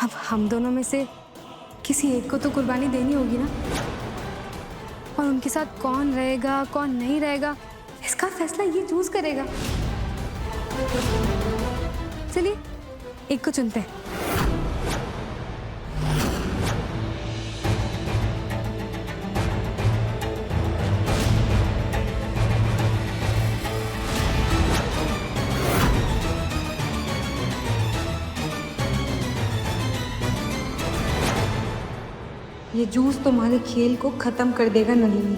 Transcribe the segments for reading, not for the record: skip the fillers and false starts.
अब हम दोनों में से किसी एक को तो कुर्बानी देनी होगी ना, और उनके साथ कौन रहेगा कौन नहीं रहेगा इसका फैसला ये जूस करेगा। चलिए एक को चुनते हैं। ये जूस तुम्हारे खेल को खत्म कर देगा नलिनी।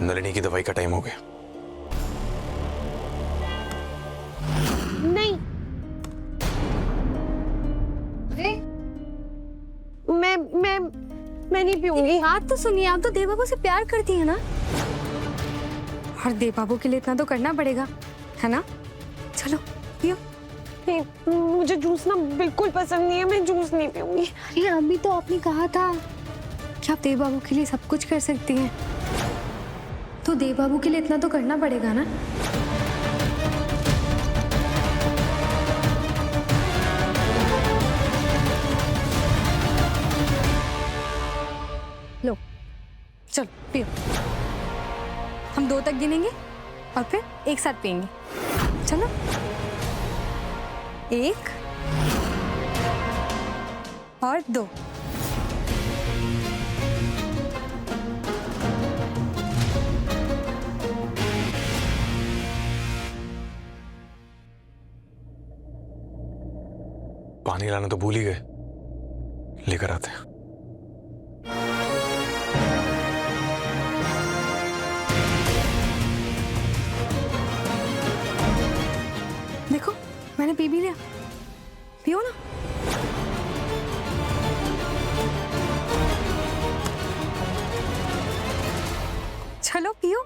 नलिनी की दवाई का टाइम हो गया। नहीं, मैं नहीं पीऊंगी। बात तो सुनिए, आप तो देव बाबू से प्यार करती है ना, और देव बाबू के लिए इतना तो करना पड़ेगा, है ना? चलो पियो। नहीं, मुझे जूस ना बिल्कुल पसंद नहीं है, मैं जूस नहीं पीऊंगी। अरे अभी तो आपने कहा था कि आप देव बाबू के लिए सब कुछ कर सकती हैं, तो देव बाबू के लिए इतना तो करना पड़ेगा ना। लो चलो पियो। हम 2 तक गिनेंगे और फिर एक साथ पियेंगे। चलो 1 और 2। पानी लाना तो भूल ही गए, लेकर आते हैं। देखो मैंने पी भी लिया, पियो ना। चलो पियो।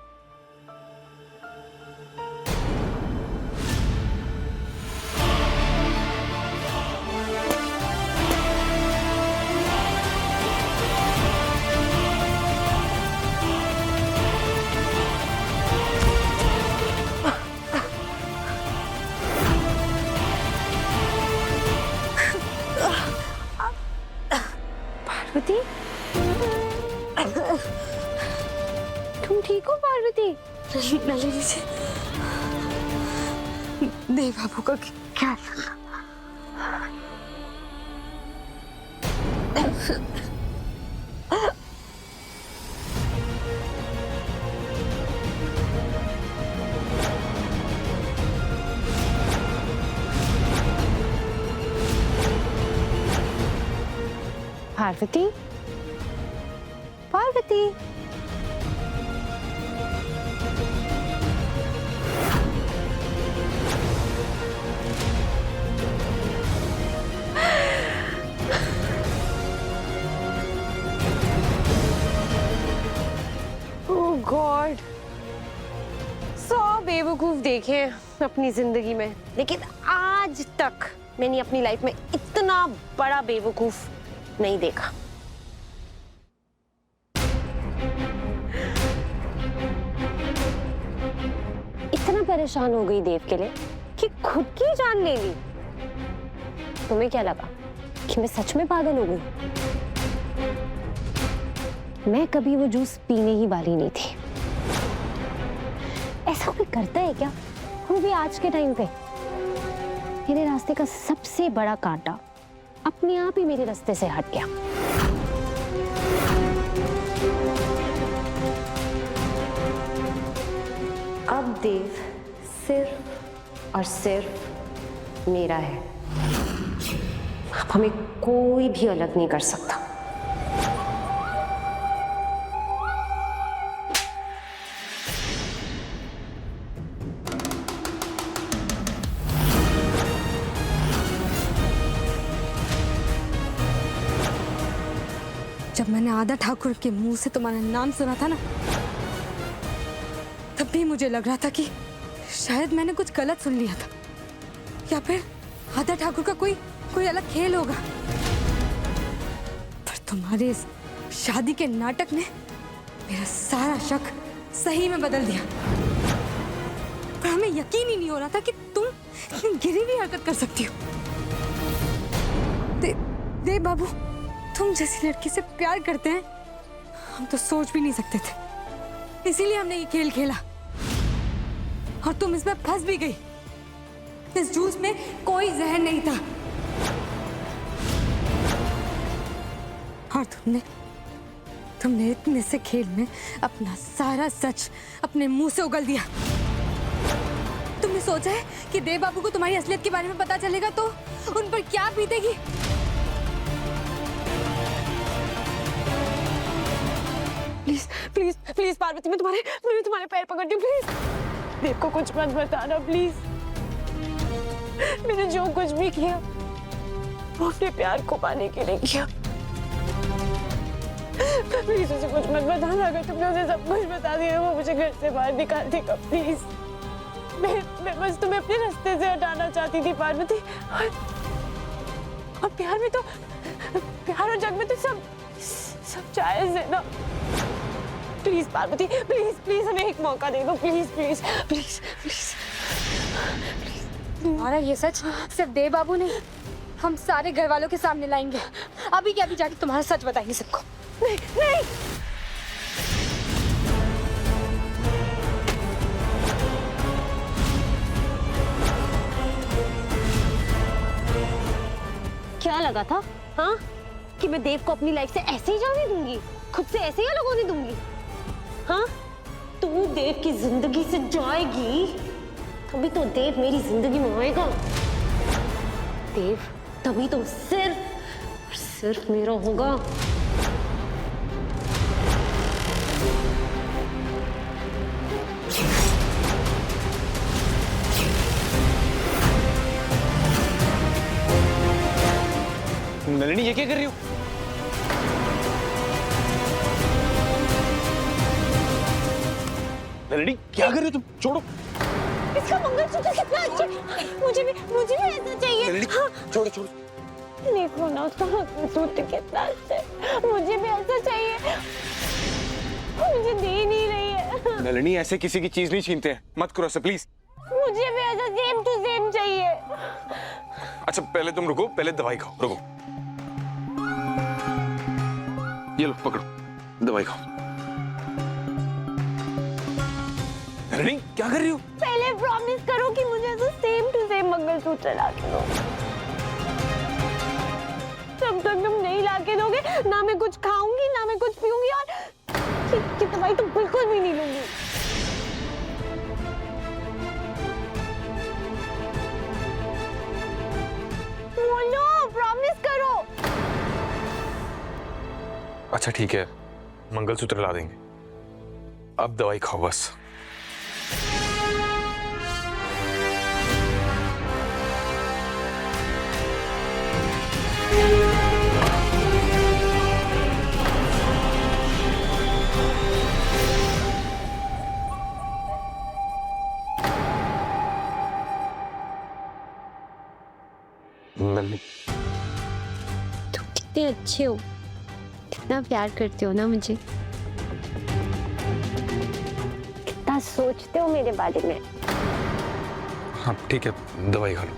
पार्वती, तुम ठीक हो पार्वती? नलिनी से देव बाबू का क्या? पार्वती, पार्वती, ओह गॉड, 100 बेवकूफ देखे हैं अपनी जिंदगी में, लेकिन आज तक मैंने अपनी लाइफ में इतना बड़ा बेवकूफ नहीं देखा। इतना परेशान हो गई देव के लिए कि खुद की जान ले ली। तुम्हें क्या लगा कि मैं सच में पागल हो गई? मैं कभी वो जूस पीने ही वाली नहीं थी। ऐसा कोई करता है क्या? वो भी आज के टाइम पे। मेरे रास्ते का सबसे बड़ा कांटा अपने आप ही मेरे रास्ते से हट गया। अब देव सिर्फ और सिर्फ मेरा है। अब हमें कोई भी अलग नहीं कर सकता। जब मैंने आदा ठाकुर के मुंह से तुम्हारा नाम सुना था ना, तब भी मुझे लग रहा था कि शायद मैंने कुछ गलत सुन लिया था, या फिर आदा ठाकुर का कोई अलग खेल होगा। पर तुम्हारे इस शादी के नाटक ने मेरा सारा शक सही में बदल दिया। पर हमें यकीन ही नहीं हो रहा था कि तुम इतनी गिरी हुई हरकत कर सकती हो। देव बाबू, तुम जैसी लड़की से प्यार करते हैं हम तो सोच भी नहीं सकते थे, इसीलिए हमने ये खेल खेला और तुम इसमें फंस भी गई। इस जूस में कोई जहर नहीं था और तुमने इतने से खेल में अपना सारा सच अपने मुंह से उगल दिया। तुमने सोचा है कि देव बाबू को तुम्हारी असलियत के बारे में पता चलेगा तो उन पर क्या बीतेगी। प्लीज प्लीज प्लीज पार्वती, मैं तुम्हारे पैर पकड़ती हूँ, प्लीज। देव को कुछ मत बताना प्लीज। मैंने जो कुछ भी किया वो अपने प्यार को पाने के लिए किया। प्लीज उसे कुछ मत बताना। अगर तुमने उसे सब कुछ बता दिया वो मुझे घर से बाहर निकाल देगा प्लीज। मैं बस तुम्हें अपने रास्ते से हटाना चाहती थी पार्वती। और प्यार में तो, प्यार और जग में तो सब जायज है ना। प्लीज पार्वती, प्लीज प्लीज हमें एक मौका दे दो, प्लीज प्लीज प्लीज प्लीज। तुम्हारा ये सच सिर्फ देव बाबू नहीं, हम सारे घर वालों के सामने लाएंगे। अभी के अभी जाके तुम्हारा सच बताएंगे सबको। नहीं नहीं, क्या लगा था हाँ कि मैं देव को अपनी लाइफ से ऐसे ही जाने दूंगी, खुद से ऐसे ही अलग होने दूंगी? हाँ, तू देव की जिंदगी से जाएगी तभी तो देव मेरी जिंदगी में आएगा। देव तभी तो सिर्फ मेरा होगा। नलिनी, ये क्या कर रही हो? नलिनी, क्या कर रही हो तुम? छोड़ो। इसका मंगलसूत्र कितना अच्छा, मुझे भी ऐसा चाहिए। नलिनी, हाँ। छोड़ो छोड़ो। देखो ना उसका मंगलसूत्र कितना अच्छा है, मुझे भी ऐसा चाहिए। मुझे दे नहीं रही है। नलिनी, ऐसे किसी की चीज नहीं छीनते हैं, मत करो ऐसा प्लीज। मुझे भी ऐसा सेम टू सेम चाहिए। अच्छा पहले तुम रुको, पहले दवाई खाओ, रुको। ये लो पकड़ो, दवाई खाओ। नलिनी, क्या कर रही हो? पहले प्रॉमिस करो कि मुझे ऐसा सेम टू सेम मंगलसूत्र ला के दो। जब तक तुम नहीं ला के दोगे ना मैं कुछ खाऊंगी ना मैं कुछ पीऊंगी और ये दवाई तो बिल्कुल भी नहीं लूंगी। बोलो, प्रॉमिस करो। अच्छा ठीक है, मंगलसूत्र ला देंगे, अब दवाई खाओ बस। नलिनी, तुम कितने अच्छे हो, कितना प्यार करते हो ना मुझे, कितना सोचते हो मेरे बारे में। हाँ ठीक है, दवाई खा लो।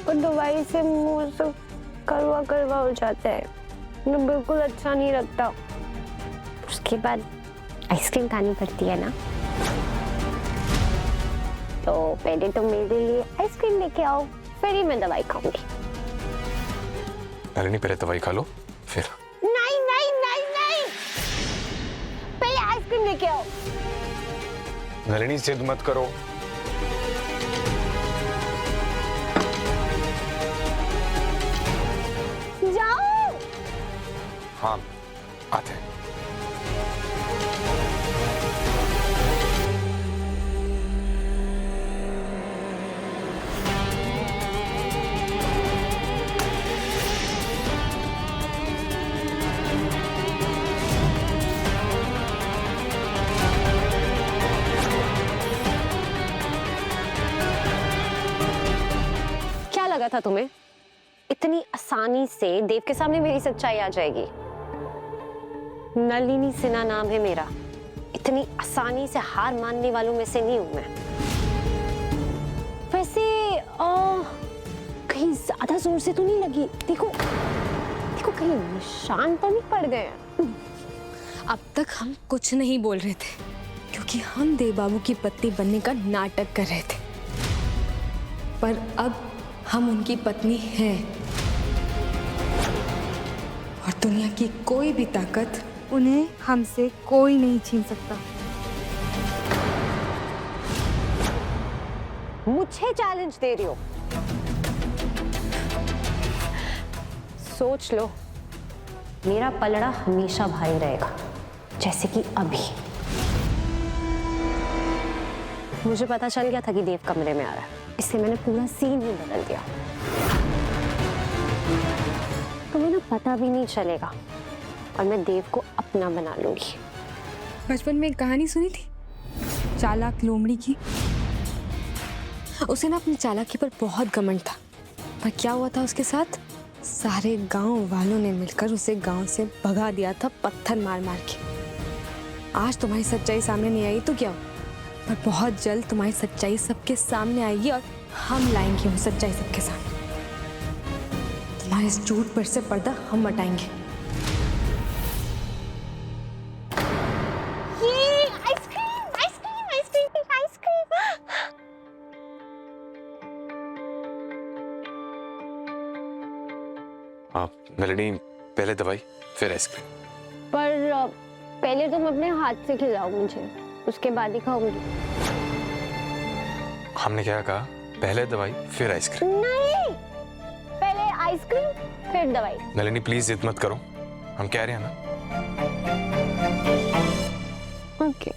और दवाई से मुंह सब कड़वा कड़वा हो जाता है, मुझे बिल्कुल अच्छा नहीं लगता। उसके बाद आइसक्रीम खानी पड़ती है ना, तो पहले तो मेरे लिए आइसक्रीम लेके आओ, फिर ही मैं दवाई खाऊंगी। नलिनी, पहले दवाई खा लो फिर। नहीं नहीं नहीं नहीं, पहले आइसक्रीम लेके आओ। नलिनी, जिद मत करो। जाओ। हाँ आते हैं। क्या लगा था तुम्हें इतनी आसानी से देव के सामने मेरी सच्चाई आ जाएगी? नलिनी सिन्हा नाम है मेरा। इतनी आसानी से हार मानने वालों में से नहीं हूं मैं। वैसे कहीं ज्यादा जोर से तो नहीं लगी? देखो देखो, कहीं निशान तो नहीं पड़ गए? अब तक हम कुछ नहीं बोल रहे थे क्योंकि हम देव बाबू की पत्नी बनने का नाटक कर रहे थे, पर अब हम उनकी पत्नी हैं और दुनिया की कोई भी ताकत उन्हें हमसे कोई नहीं छीन सकता। मुझे चैलेंज दे रही हो? सोच लो, मेरा पलड़ा हमेशा भारी रहेगा, जैसे कि अभी। मुझे पता चल गया था कि देव कमरे में आ रहा है, इसलिए मैंने पूरा सीन ही बदल दिया। तुम्हें ना पता भी नहीं चलेगा और मैं देव को अपना बना लूंगी। बचपन में एक कहानी सुनी थी, चालाक लोमड़ी की। उसे ना अपनी चालाकी पर बहुत घमंड था, पर क्या हुआ था उसके साथ? सारे गांव वालों ने मिलकर उसे गांव से भगा दिया था, पत्थर मार मार के। आज तुम्हारी सच्चाई सामने नहीं आई तो क्या हो, पर बहुत जल्द तुम्हारी सच्चाई सबके सामने आएगी और हम लाएंगे वो सच्चाई सबके सामने। तुम्हारे इस झूठ पर से पर्दा हम हटाएंगे। ये आइसक्रीम आइसक्रीम आइसक्रीम आइसक्रीम। आप नलिनी, पहले दवाई फिर आइसक्रीम। पर पहले तुम अपने हाथ से खिलाओ मुझे, उसके बाद ही खाऊंगी। हमने क्या कहा? पहले दवाई फिर आइसक्रीम। नहीं, पहले आइसक्रीम फिर दवाई। नलिनी प्लीज जिद मत करो, हम कह रहे हैं ना। ओके।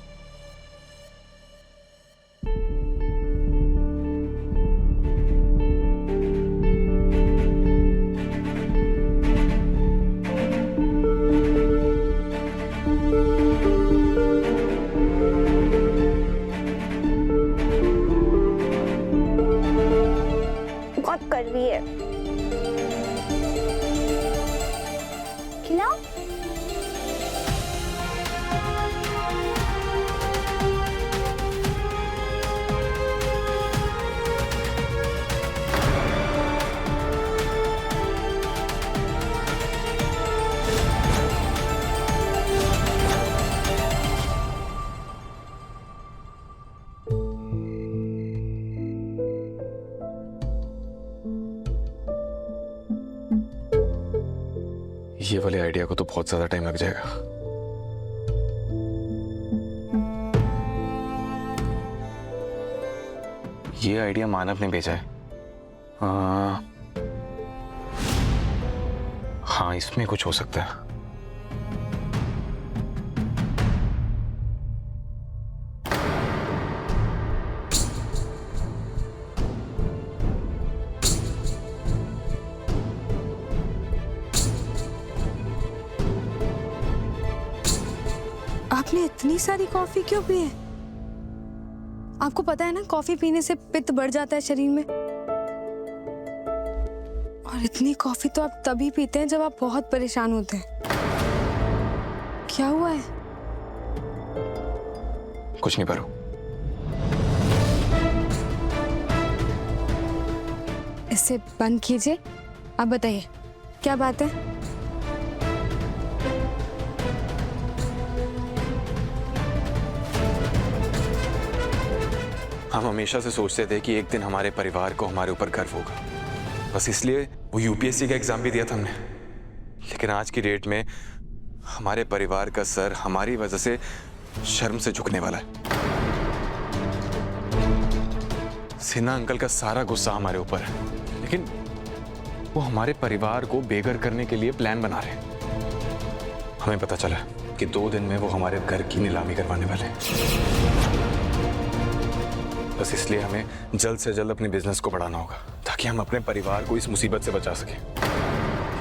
बहुत कड़वी है, खिलाओ। ये वाले आइडिया को तो बहुत ज्यादा टाइम लग जाएगा। ये आइडिया मानव ने भेजा है। हाँ, इसमें कुछ हो सकता है। आपने इतनी सारी कॉफी क्यों पी है? आपको पता है ना, कॉफी पीने से पित्त बढ़ जाता है शरीर में। और इतनी कॉफी तो आप तभी पीते हैं जब आप बहुत परेशान होते हैं। क्या हुआ है? कुछ नहीं पारो। इसे बंद कीजिए। अब बताइए क्या बात है? हम हमेशा से सोचते थे कि एक दिन हमारे परिवार को हमारे ऊपर गर्व होगा, बस इसलिए वो यूपीएससी का एग्जाम भी दिया था हमने। लेकिन आज की डेट में हमारे परिवार का सर हमारी वजह से शर्म से झुकने वाला है। सिन्हा अंकल का सारा गुस्सा हमारे ऊपर है, लेकिन वो हमारे परिवार को बेघर करने के लिए प्लान बना रहे हैं। हमें पता चला कि 2 दिन में वो हमारे घर की नीलामी करवाने वाले हैं। बस इसलिए हमें जल्द से जल्द अपने बिजनेस को बढ़ाना होगा ताकि हम अपने परिवार को इस मुसीबत से बचा सकें।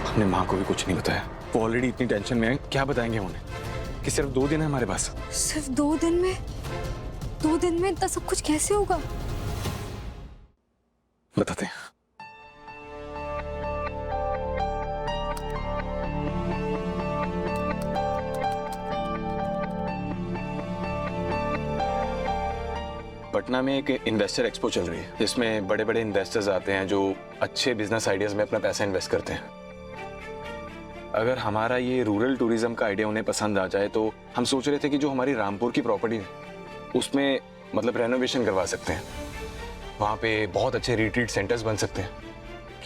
हमने माँ को भी कुछ नहीं बताया, वो ऑलरेडी इतनी टेंशन में है। क्या बताएंगे उन्हें कि सिर्फ 2 दिन है हमारे पास। सिर्फ 2 दिन में? 2 दिन में इतना सब कुछ कैसे होगा? बताते हैं। पटना में एक इन्वेस्टर एक्सपो चल रही है जिसमें बड़े बड़े इन्वेस्टर्स आते हैं जो अच्छे बिजनेस आइडियाज में अपना पैसा इन्वेस्ट करते हैं। अगर हमारा ये रूरल टूरिज्म का आइडिया उन्हें पसंद आ जाए तो हम सोच रहे थे कि जो हमारी रामपुर की प्रॉपर्टी है उसमें मतलब रेनोवेशन करवा सकते हैं, वहाँ पे बहुत अच्छे रिट्रीट सेंटर्स बन सकते हैं।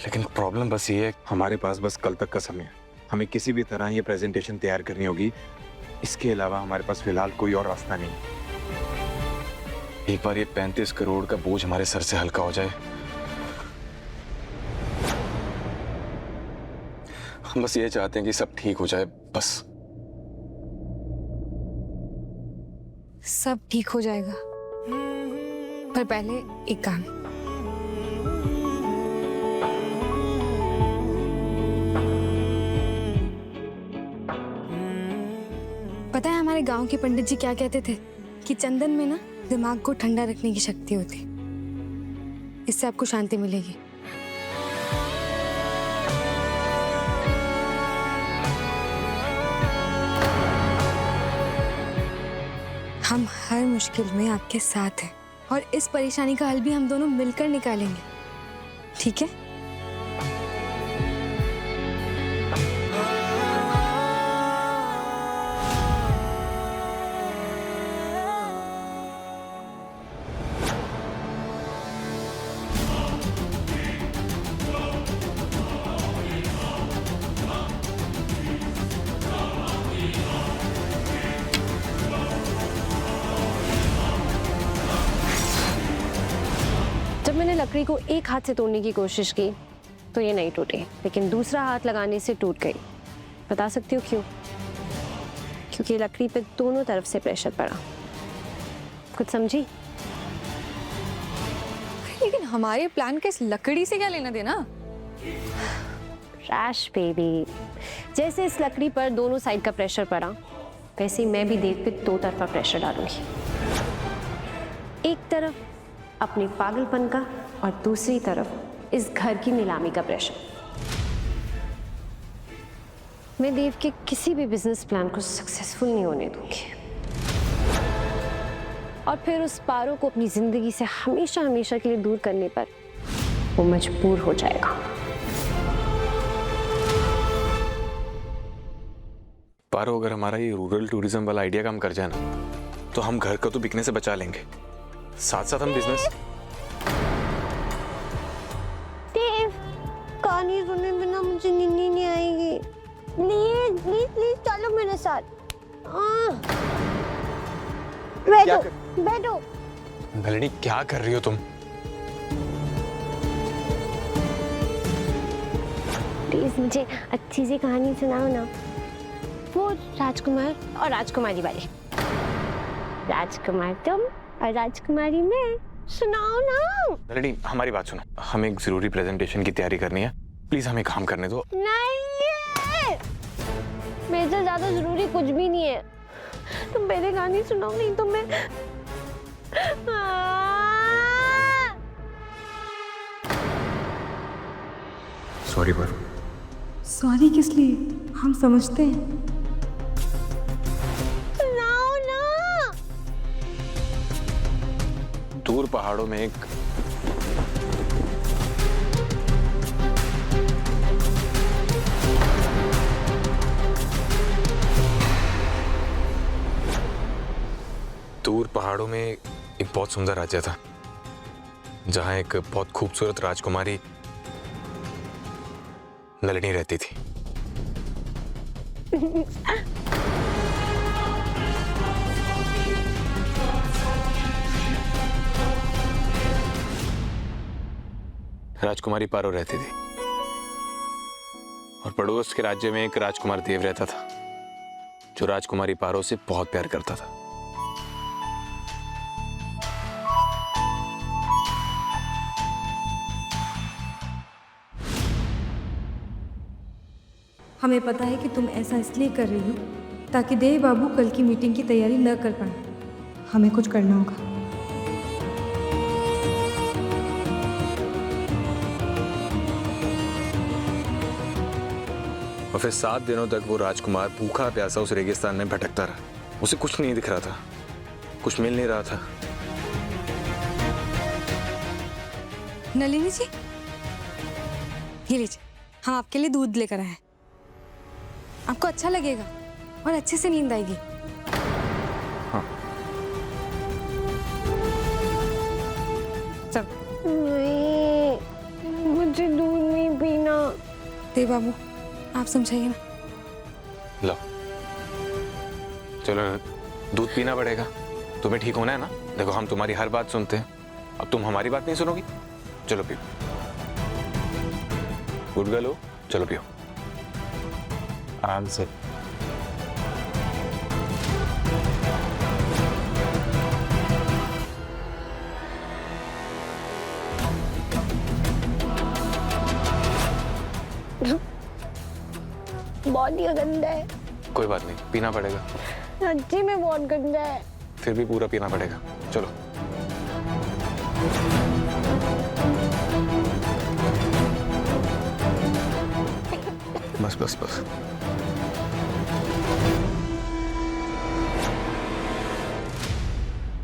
लेकिन प्रॉब्लम बस ये है, हमारे पास बस कल तक का समय है। हमें किसी भी तरह ये प्रेजेंटेशन तैयार करनी होगी। इसके अलावा हमारे पास फिलहाल कोई और रास्ता नहीं। एक बार ये 35 करोड़ का बोझ हमारे सर से हल्का हो जाए, हम बस ये चाहते हैं कि सब ठीक हो जाए बस। सब ठीक हो जाएगा, पर पहले एक काम। पता है हमारे गांव के पंडित जी क्या कहते थे कि चंदन में ना दिमाग को ठंडा रखने की शक्ति होती, इससे आपको शांति मिलेगी। हम हर मुश्किल में आपके साथ हैं और इस परेशानी का हल भी हम दोनों मिलकर निकालेंगे, ठीक है? जब मैंने लकड़ी को एक हाथ से तोड़ने की कोशिश की तो ये नहीं टूटी, लेकिन दूसरा हाथ लगाने से टूट गई। बता सकती हो क्यों? क्योंकि लकड़ी पे दोनों तरफ से प्रेशर पड़ा। कुछ समझी? लेकिन हमारे प्लान के इस लकड़ी से क्या लेना देना? रैश बेबी, जैसे इस लकड़ी पर दोनों साइड का प्रेशर पड़ा, वैसे ही मैं भी देव पे दो तरफा प्रेशर डालूंगी। एक तरफ अपने पागलपन का और दूसरी तरफ इस घर की नीलामी का प्रेशर। मैं देव के किसी भी बिजनेस प्लान को सक्सेसफुल नहीं होने दूंगी और फिर उस पारो को अपनी जिंदगी से हमेशा हमेशा के लिए दूर करने पर वो मजबूर हो जाएगा। पारो, अगर हमारा ये रूरल टूरिज्म वाला आइडिया काम कर जाए ना तो हम घर को तो बिकने से बचा लेंगे, साथ साथ हम बिजनेस। देव, कहानी सुने बिना मुझे नींद नहीं आएगी। प्लीज प्लीज प्लीज चलो मेरे साथ। बैठो बैठो। नलिनी, क्या कर रही हो तुम? प्लीज मुझे अच्छी सी कहानी सुनाओ ना, वो राजकुमार और राजकुमारी वाली। राजकुमार तुम और राजकुमारी मैं, सुनाओ ना। नलिनी, हमारी बात सुनो, हमें एक जरूरी प्रेजेंटेशन की तैयारी करनी है, प्लीज हमें काम करने दो। नहीं, मेरे से ज्यादा जरूरी कुछ भी नहीं है। तुम पहले कहानी सुनाओ, नहीं तो मैं सॉरी पर सॉरी किस लिए? हम समझते हैं। सुनाओ ना। दूर पहाड़ों में एक एक बहुत सुंदर राज्य था जहां एक बहुत खूबसूरत राजकुमारी नलिनी रहती थी। राजकुमारी पारो रहती थी और पड़ोस के राज्य में एक राजकुमार देव रहता था जो राजकुमारी पारो से बहुत प्यार करता था। हमें पता है कि तुम ऐसा इसलिए कर रही हो ताकि देव बाबू कल की मीटिंग की तैयारी न कर पाए। हमें कुछ करना होगा। और फिर 7 दिनों तक वो राजकुमार भूखा प्यासा उस रेगिस्तान में भटकता रहा। उसे कुछ नहीं दिख रहा था, कुछ मिल नहीं रहा था। नलिनी जी, ये लीजिए, हम आपके लिए दूध लेकर आए हैं। आपको अच्छा लगेगा और अच्छे से नींद आएगी। चल नहीं, मुझे दूध नहीं पीना। देव बाबू, आप समझाइए ना। लो, चलो, दूध पीना पड़ेगा। तुम्हें ठीक होना है ना। देखो, हम तुम्हारी हर बात सुनते हैं, अब तुम हमारी बात नहीं सुनोगी। चलो पियो, गुड गर्ल हो, चलो पियो आराम से। बहुत ही गंदा है। कोई बात नहीं, पीना पड़ेगा। सच्ची में बहुत गंदा है। फिर भी पूरा पीना पड़ेगा। चलो, बस बस बस।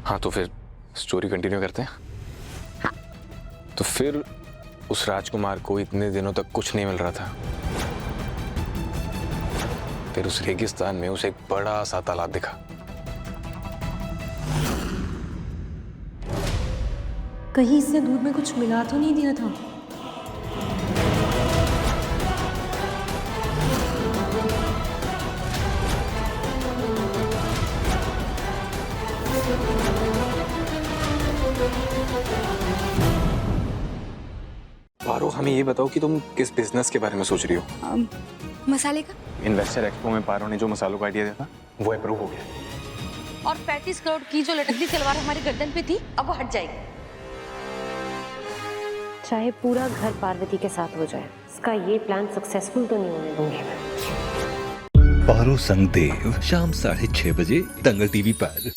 हाँ, तो फिर स्टोरी कंटिन्यू करते हैं। तो फिर उस राजकुमार को इतने दिनों तक कुछ नहीं मिल रहा था। फिर उस रेगिस्तान में उसे एक बड़ा सा तालाब दिखा। कहीं इसने दूध में कुछ मिला तो नहीं दिया था? पारो, हमें ये बताओ कि तुम किस बिजनेस के बारे में सोच रही हो? मसाले का। इन्वेस्टर एक्सपो में पारो ने जो मसालों का आइडिया दिया था वो अप्रूव हो गया। और 35 करोड़ की जो लटकती तलवार हमारी गर्दन पे थी, अब वो हट जाएगी। चाहे पूरा घर पार्वती के साथ हो जाए, इसका ये प्लान सक्सेसफुल तो नहीं होने दूंगी मैं। पारो संग देव, शाम 6:30 बजे दंगल टीवी पर।